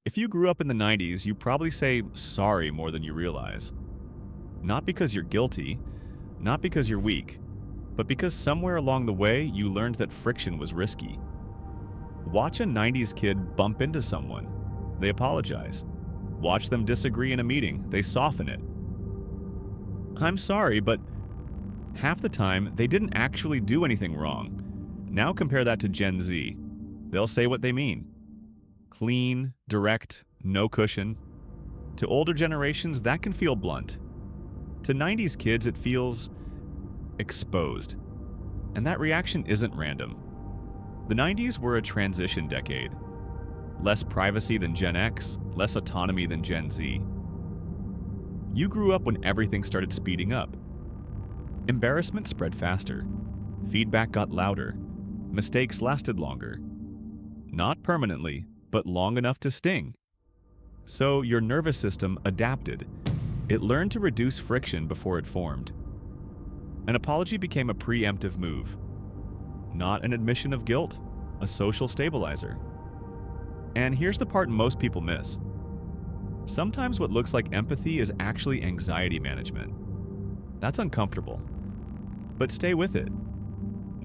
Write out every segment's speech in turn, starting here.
If you grew up in the 90s, you probably say sorry more than you realize. Not because you're guilty, not because you're weak, but because somewhere along the way you learned that friction was risky. Watch a 90s kid bump into someone. They apologize. Watch them disagree in a meeting. They soften it. I'm sorry, but half the time they didn't actually do anything wrong. Now compare that to Gen Z. They'll say what they mean. Clean, direct, no cushion. To older generations, that can feel blunt. To 90s kids, it feels exposed. And that reaction isn't random. The 90s were a transition decade. Less privacy than Gen X, less autonomy than Gen Z. You grew up when everything started speeding up. Embarrassment spread faster. Feedback got louder. Mistakes lasted longer. Not permanently, but long enough to sting. So your nervous system adapted. It learned to reduce friction before it formed. An apology became a preemptive move. Not an admission of guilt, a social stabilizer. And here's the part most people miss. Sometimes what looks like empathy is actually anxiety management. That's uncomfortable. But stay with it.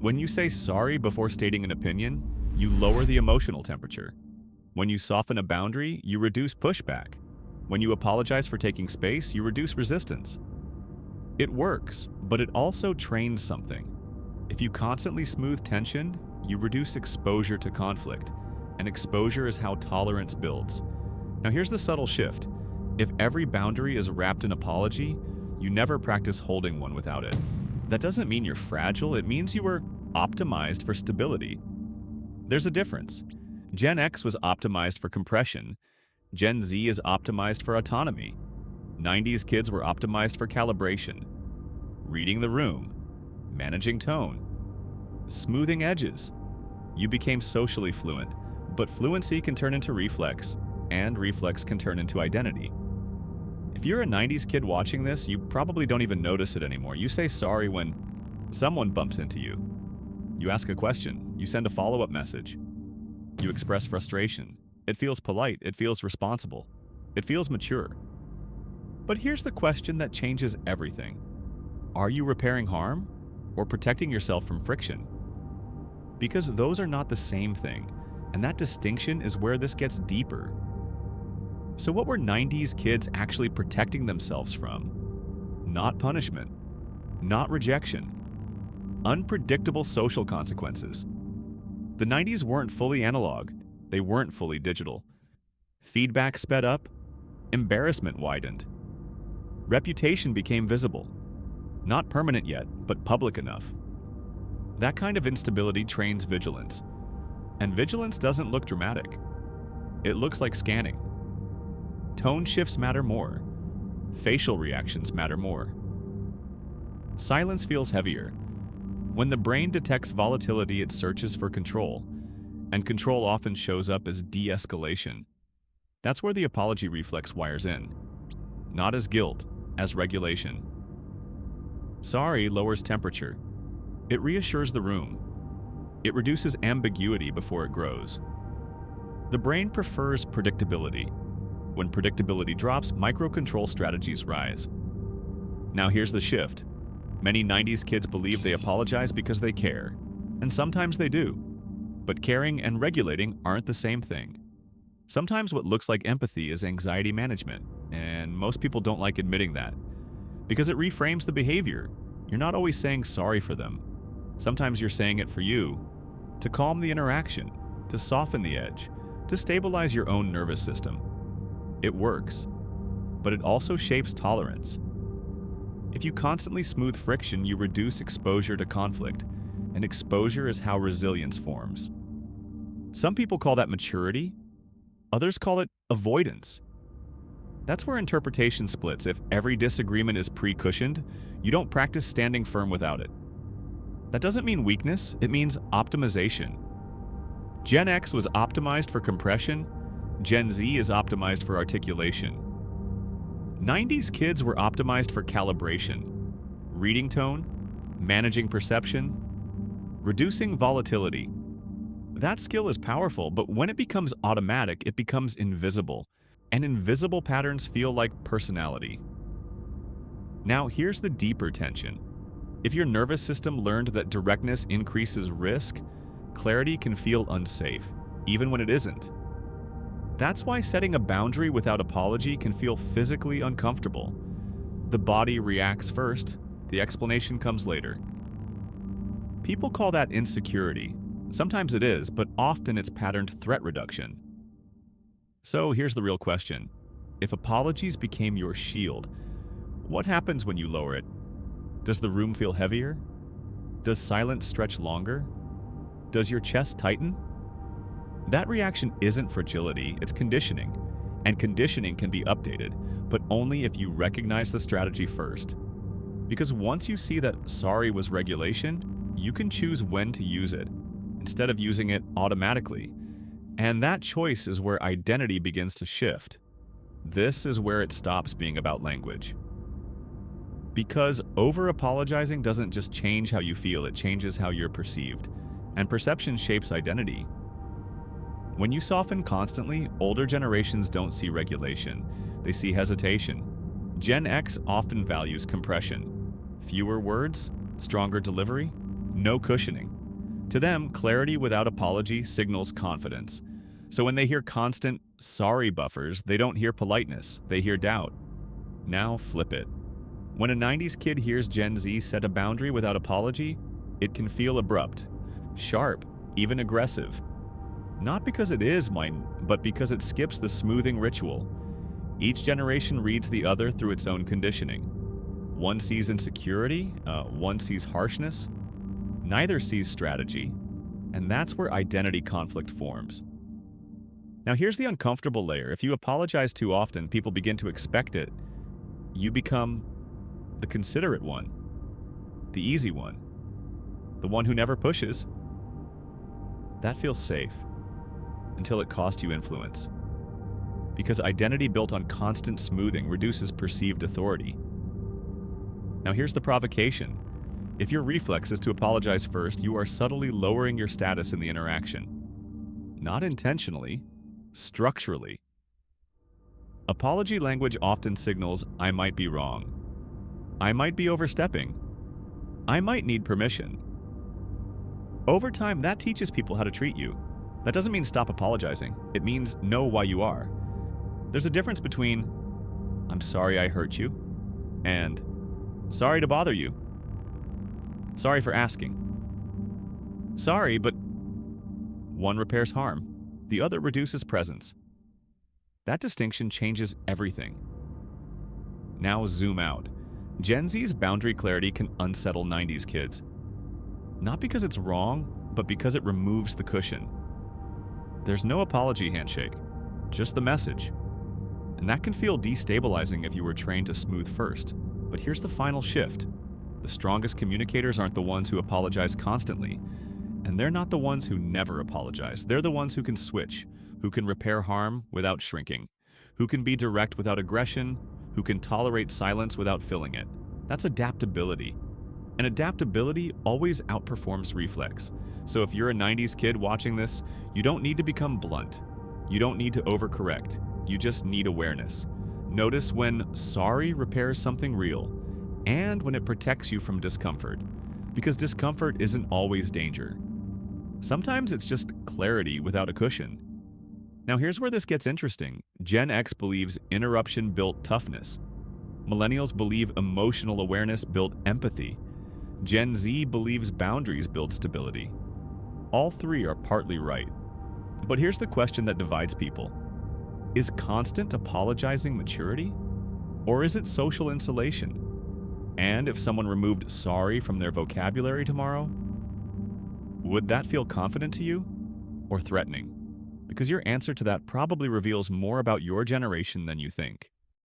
When you say sorry before stating an opinion, you lower the emotional temperature. When you soften a boundary, you reduce pushback. When you apologize for taking space, you reduce resistance. It works, but it also trains something. If you constantly smooth tension, you reduce exposure to conflict, and exposure is how tolerance builds. Now here's the subtle shift. If every boundary is wrapped in apology, you never practice holding one without it. That doesn't mean you're fragile, it means you were optimized for stability. There's a difference. Gen X was optimized for compression. Gen Z is optimized for autonomy. 90s kids were optimized for calibration. Reading the room. Managing tone. Smoothing edges. You became socially fluent, but fluency can turn into reflex, and reflex can turn into identity. If you're a 90s kid watching this, you probably don't even notice it anymore. You say sorry when someone bumps into you. You ask a question. You send a follow-up message. You express frustration. It feels polite. It feels responsible. It feels mature. But here's the question that changes everything. Are you repairing harm or protecting yourself from friction? Because those are not the same thing, and that distinction is where this gets deeper. So what were 90s kids actually protecting themselves from? Not punishment, not rejection, unpredictable social consequences. The 90s weren't fully analog, they weren't fully digital. Feedback sped up, embarrassment widened. Reputation became visible. Not permanent yet, but public enough. That kind of instability trains vigilance. And vigilance doesn't look dramatic. It looks like scanning. Tone shifts matter more. Facial reactions matter more. Silence feels heavier. When the brain detects volatility, it searches for control, and control often shows up as de-escalation. That's where the apology reflex wires in. Not as guilt, as regulation. Sorry lowers temperature. It reassures the room. It reduces ambiguity before it grows. The brain prefers predictability. When predictability drops, micro-control strategies rise. Now here's the shift. Many 90s kids believe they apologize because they care, and sometimes they do. But caring and regulating aren't the same thing. Sometimes what looks like empathy is anxiety management, and most people don't like admitting that. Because it reframes the behavior. You're not always saying sorry for them. Sometimes you're saying it for you, to calm the interaction, to soften the edge, to stabilize your own nervous system. It works, but it also shapes tolerance. If you constantly smooth friction, you reduce exposure to conflict, and exposure is how resilience forms. Some people call that maturity, others call it avoidance. That's where interpretation splits. If every disagreement is pre-cushioned, you don't practice standing firm without it. That doesn't mean weakness, it means optimization. Gen X was optimized for compression, Gen Z is optimized for articulation. 90s kids were optimized for calibration, reading tone, managing perception, reducing volatility. That skill is powerful, but when it becomes automatic, it becomes invisible. And invisible patterns feel like personality. Now, here's the deeper tension. If your nervous system learned that directness increases risk, clarity can feel unsafe, even when it isn't. That's why setting a boundary without apology can feel physically uncomfortable. The body reacts first, the explanation comes later. People call that insecurity. Sometimes it is, but often it's patterned threat reduction. So here's the real question. If apologies became your shield, what happens when you lower it? Does the room feel heavier? Does silence stretch longer? Does your chest tighten? That reaction isn't fragility, it's conditioning. And conditioning can be updated, but only if you recognize the strategy first. Because once you see that sorry was regulation, you can choose when to use it, instead of using it automatically. And that choice is where identity begins to shift. This is where it stops being about language. Because over-apologizing doesn't just change how you feel, it changes how you're perceived. And perception shapes identity. When you soften constantly, older generations don't see regulation. They see hesitation. Gen X often values compression. Fewer words, stronger delivery, no cushioning. To them, clarity without apology signals confidence. So when they hear constant sorry buffers, they don't hear politeness, they hear doubt. Now flip it. When a 90s kid hears Gen Z set a boundary without apology, it can feel abrupt, sharp, even aggressive. Not because it is mine, but because it skips the smoothing ritual. Each generation reads the other through its own conditioning. One sees insecurity, one sees harshness. Neither sees strategy, and that's where identity conflict forms. Now here's the uncomfortable layer. If you apologize too often, people begin to expect it. You become the considerate one, the easy one, the one who never pushes. That feels safe, until it costs you influence. Because identity built on constant smoothing reduces perceived authority. Now here's the provocation. If your reflex is to apologize first, you are subtly lowering your status in the interaction. Not intentionally, structurally. Apology language often signals, I might be wrong. I might be overstepping. I might need permission. Over time, that teaches people how to treat you. That doesn't mean stop apologizing. It means know why you are. There's a difference between, I'm sorry I hurt you, and sorry to bother you. Sorry for asking. Sorry, but one repairs harm. The other reduces presence. That distinction changes everything. Now zoom out. Gen Z's boundary clarity can unsettle 90s kids. Not because it's wrong, but because it removes the cushion. There's no apology handshake, just the message. And that can feel destabilizing if you were trained to smooth first. But here's the final shift. The strongest communicators aren't the ones who apologize constantly, and they're not the ones who never apologize. They're the ones who can switch, who can repair harm without shrinking, who can be direct without aggression, who can tolerate silence without filling it. That's adaptability. And adaptability always outperforms reflex. So if you're a 90s kid watching this, you don't need to become blunt. You don't need to overcorrect. You just need awareness. Notice when sorry repairs something real, and when it protects you from discomfort. Because discomfort isn't always danger. Sometimes it's just clarity without a cushion. Now here's where this gets interesting. Gen X believes interruption built toughness. Millennials believe emotional awareness built empathy. Gen Z believes boundaries build stability. All three are partly right. But here's the question that divides people. Is constant apologizing maturity? Or is it social insulation? And if someone removed sorry from their vocabulary tomorrow, would that feel confident to you or threatening? Because your answer to that probably reveals more about your generation than you think.